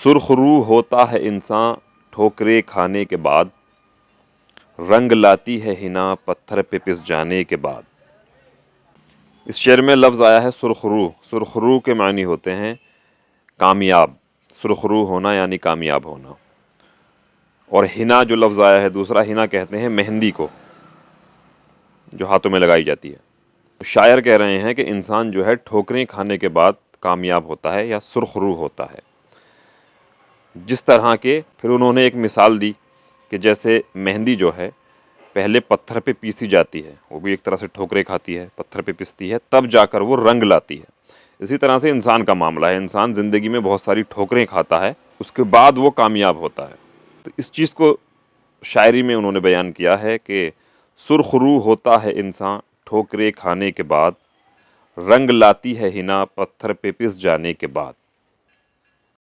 सुरखरू होता है इंसान ठोकरे खाने के बाद, रंग लाती है हिना पत्थर पे पिस जाने के बाद। इस शेर में लफ्ज़ आया है सुरखरू। सुरखरू के मानी होते हैं कामयाब। सुरखरू होना यानी कामयाब होना। और हिना जो लफ्ज़ आया है दूसरा, हिना कहते हैं मेहंदी को जो हाथों में लगाई जाती है। शायर कह रहे हैं कि इंसान जो है ठोकरें खाने के बाद कामयाब होता है या सुरखरू होता है। जिस तरह के फिर उन्होंने एक मिसाल दी कि जैसे मेहंदी जो है पहले पत्थर पे पीसी जाती है, वो भी एक तरह से ठोकरें खाती है, पत्थर पे पिसती है, तब जाकर वो रंग लाती है। इसी तरह से इंसान का मामला है, इंसान ज़िंदगी में बहुत सारी ठोकरें खाता है, उसके बाद वो कामयाब होता है। तो इस चीज़ को शायरी में उन्होंने बयान किया है कि सुरखरू होता है इंसान ठोकरें खाने के बाद, रंग लाती है हिना पत्थर पे पिस जाने के बाद।